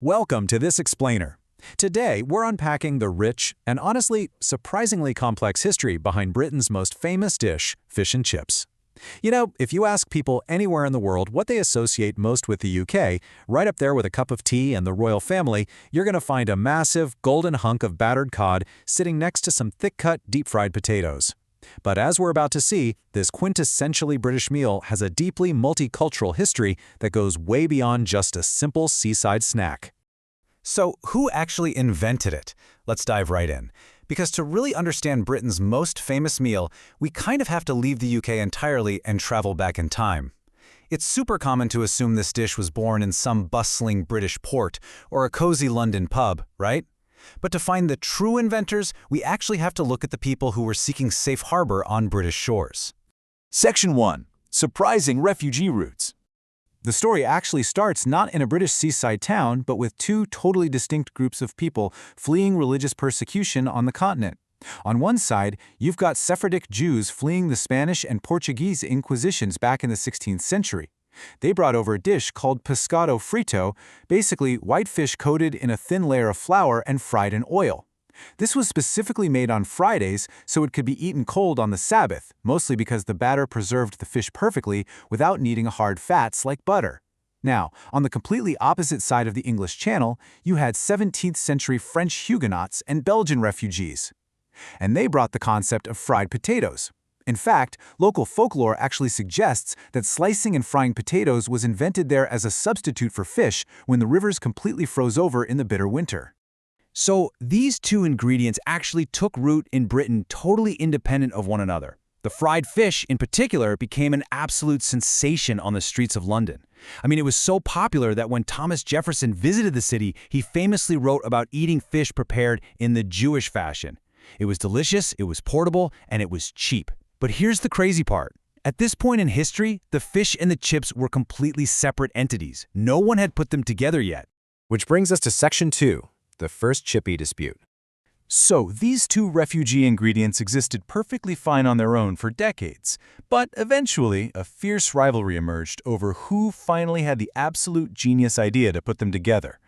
Welcome to this explainer. Today, we're unpacking the rich and honestly, surprisingly complex history behind Britain's most famous dish, fish and chips. You know, if you ask people anywhere in the world what they associate most with the UK, right up there with a cup of tea and the royal family, you're going to find a massive, golden hunk of battered cod sitting next to some thick-cut, deep-fried potatoes. But as we're about to see, this quintessentially British meal has a deeply multicultural history that goes way beyond just a simple seaside snack. So, who actually invented it? Let's dive right in. Because to really understand Britain's most famous meal, we kind of have to leave the UK entirely and travel back in time. It's super common to assume this dish was born in some bustling British port or a cozy London pub, right? But to find the true inventors, we actually have to look at the people who were seeking safe harbor on British shores. Section 1. Surprising refugee routes. The story actually starts not in a British seaside town, but with two totally distinct groups of people fleeing religious persecution on the continent. On one side, you've got Sephardic Jews fleeing the Spanish and Portuguese Inquisitions back in the 16th century. They brought over a dish called pescado frito, basically white fish coated in a thin layer of flour and fried in oil. This was specifically made on Fridays so it could be eaten cold on the Sabbath, mostly because the batter preserved the fish perfectly without needing hard fats like butter. Now, on the completely opposite side of the English Channel, you had 17th century French Huguenots and Belgian refugees. And they brought the concept of fried potatoes. In fact, local folklore actually suggests that slicing and frying potatoes was invented there as a substitute for fish when the rivers completely froze over in the bitter winter. So these two ingredients actually took root in Britain totally independent of one another. The fried fish, in particular, became an absolute sensation on the streets of London. I mean, it was so popular that when Thomas Jefferson visited the city, he famously wrote about eating fish prepared in the Jewish fashion. It was delicious, it was portable, and it was cheap. But here's the crazy part. At this point in history, the fish and the chips were completely separate entities. No one had put them together yet. Which brings us to Section 2, the first Chippy dispute. So, these two refugee ingredients existed perfectly fine on their own for decades, but eventually a fierce rivalry emerged over who finally had the absolute genius idea to put them together.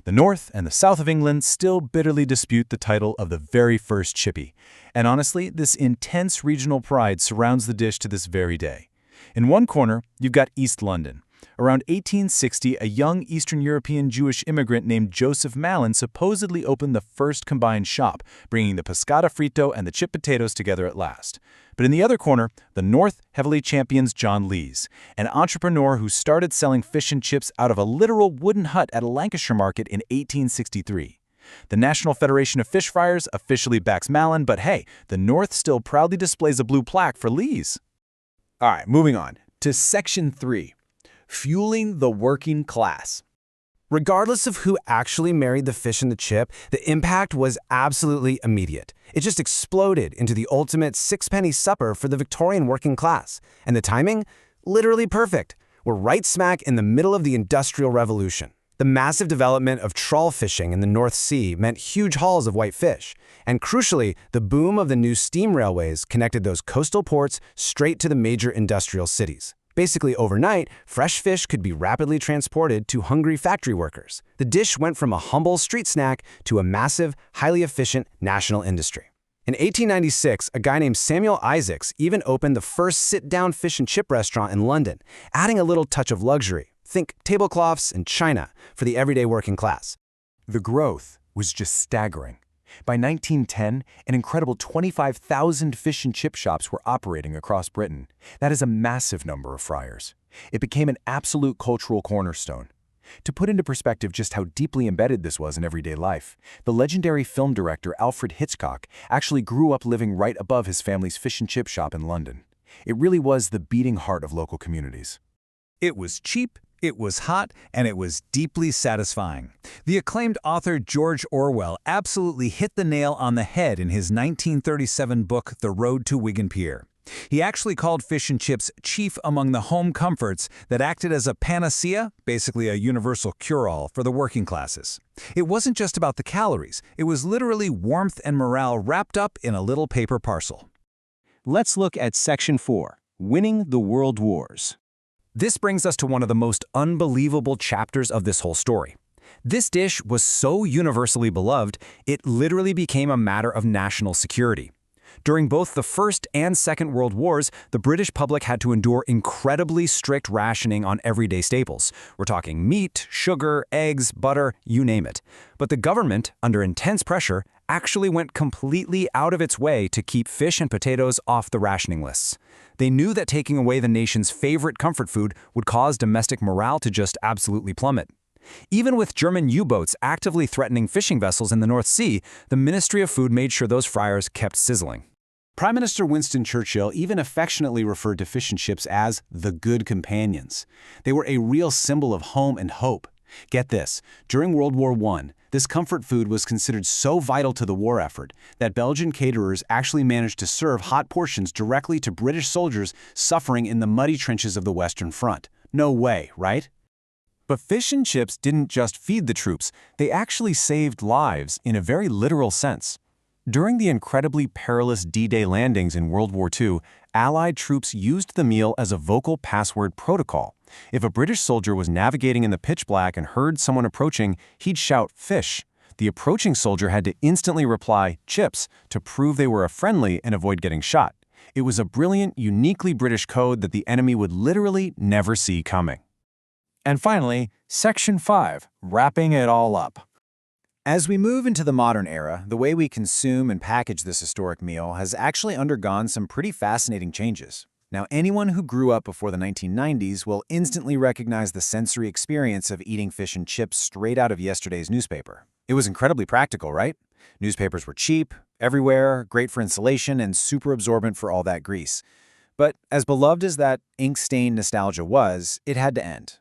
The North and the South of England still bitterly dispute the title of the very first Chippy, and honestly, this intense regional pride surrounds the dish to this very day. In one corner, you've got East London. Around 1860, a young Eastern European Jewish immigrant named Joseph Malin supposedly opened the first combined shop, bringing the pescado frito and the chip potatoes together at last. But in the other corner, the North heavily champions John Lees, an entrepreneur who started selling fish and chips out of a literal wooden hut at a Lancashire market in 1863. The National Federation of Fish Friers officially backs Malin, but hey, the North still proudly displays a blue plaque for Lees. All right, moving on to Section 3. Fueling the working class. Regardless of who actually married the fish and the chip, the impact was absolutely immediate. It just exploded into the ultimate sixpenny supper for the Victorian working class. And the timing? Literally perfect. We're right smack in the middle of the Industrial Revolution. The massive development of trawl fishing in the North Sea meant huge hauls of white fish. And crucially, the boom of the new steam railways connected those coastal ports straight to the major industrial cities. Basically, overnight, fresh fish could be rapidly transported to hungry factory workers. The dish went from a humble street snack to a massive, highly efficient national industry. In 1896, a guy named Samuel Isaacs even opened the first sit-down fish and chip restaurant in London, adding a little touch of luxury. Think tablecloths and china for the everyday working class. The growth was just staggering. By 1910, an incredible 25,000 fish and chip shops were operating across Britain. That is a massive number of friars. It became an absolute cultural cornerstone. To put into perspective just how deeply embedded this was in everyday life, the legendary film director Alfred Hitchcock actually grew up living right above his family's fish and chip shop in London. It really was the beating heart of local communities. It was cheap, it was hot, and it was deeply satisfying. The acclaimed author George Orwell absolutely hit the nail on the head in his 1937 book, The Road to Wigan Pier. He actually called fish and chips chief among the home comforts that acted as a panacea, basically a universal cure-all for the working classes. It wasn't just about the calories, it was literally warmth and morale wrapped up in a little paper parcel. Let's look at Section 4, Winning the World Wars. This brings us to one of the most unbelievable chapters of this whole story. This dish was so universally beloved, it literally became a matter of national security. During both the First and Second World Wars, the British public had to endure incredibly strict rationing on everyday staples. We're talking meat, sugar, eggs, butter, you name it. But the government, under intense pressure, actually went completely out of its way to keep fish and potatoes off the rationing lists. They knew that taking away the nation's favorite comfort food would cause domestic morale to just absolutely plummet. Even with German U-boats actively threatening fishing vessels in the North Sea, the Ministry of Food made sure those fryers kept sizzling. Prime Minister Winston Churchill even affectionately referred to fish and chips as the good companions. They were a real symbol of home and hope. Get this, during World War I, this comfort food was considered so vital to the war effort that Belgian caterers actually managed to serve hot portions directly to British soldiers suffering in the muddy trenches of the Western Front. No way, right? But fish and chips didn't just feed the troops, they actually saved lives in a very literal sense. During the incredibly perilous D-Day landings in World War II, Allied troops used the meal as a vocal password protocol. If a British soldier was navigating in the pitch black and heard someone approaching, he'd shout, "Fish." The approaching soldier had to instantly reply, "Chips," to prove they were a friendly and avoid getting shot. It was a brilliant, uniquely British code that the enemy would literally never see coming. And finally, Section 5, wrapping it all up. As we move into the modern era, the way we consume and package this historic meal has actually undergone some pretty fascinating changes. Now, anyone who grew up before the 1990s will instantly recognize the sensory experience of eating fish and chips straight out of yesterday's newspaper. It was incredibly practical, right? Newspapers were cheap, everywhere, great for insulation, and super absorbent for all that grease. But as beloved as that ink-stained nostalgia was, it had to end.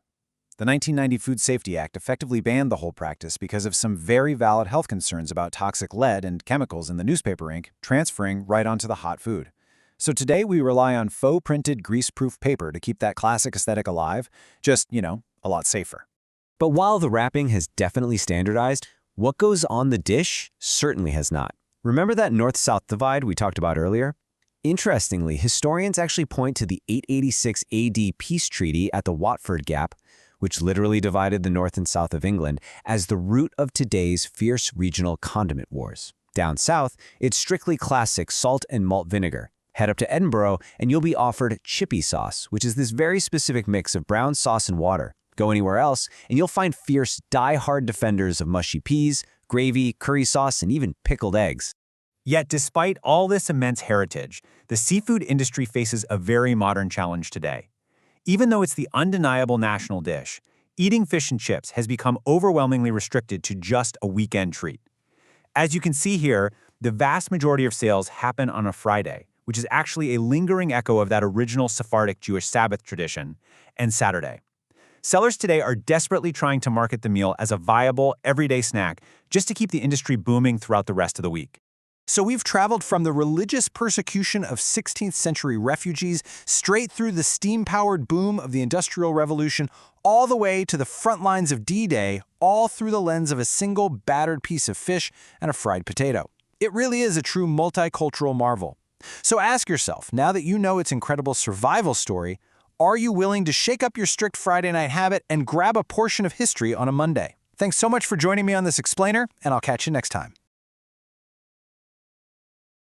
The 1990 Food Safety Act effectively banned the whole practice because of some very valid health concerns about toxic lead and chemicals in the newspaper ink transferring right onto the hot food. So today we rely on faux-printed grease-proof paper to keep that classic aesthetic alive, just, a lot safer. But while the wrapping has definitely standardized, what goes on the dish certainly has not. Remember that North-South divide we talked about earlier? Interestingly, historians actually point to the 886 AD peace treaty at the Watford Gap, which literally divided the north and south of England, as the root of today's fierce regional condiment wars. Down south, it's strictly classic salt and malt vinegar. Head up to Edinburgh and you'll be offered Chippy sauce, which is this very specific mix of brown sauce and water. Go anywhere else and you'll find fierce, die-hard defenders of mushy peas, gravy, curry sauce, and even pickled eggs. Yet despite all this immense heritage, the seafood industry faces a very modern challenge today. Even though it's the undeniable national dish, eating fish and chips has become overwhelmingly restricted to just a weekend treat. As you can see here, the vast majority of sales happen on a Friday, which is actually a lingering echo of that original Sephardic Jewish Sabbath tradition, and Saturday. Sellers today are desperately trying to market the meal as a viable, everyday snack just to keep the industry booming throughout the rest of the week. So we've traveled from the religious persecution of 16th century refugees straight through the steam-powered boom of the Industrial Revolution all the way to the front lines of D-Day, all through the lens of a single battered piece of fish and a fried potato. It really is a true multicultural marvel. So ask yourself, now that you know its incredible survival story, are you willing to shake up your strict Friday night habit and grab a portion of history on a Monday? Thanks so much for joining me on this explainer, and I'll catch you next time.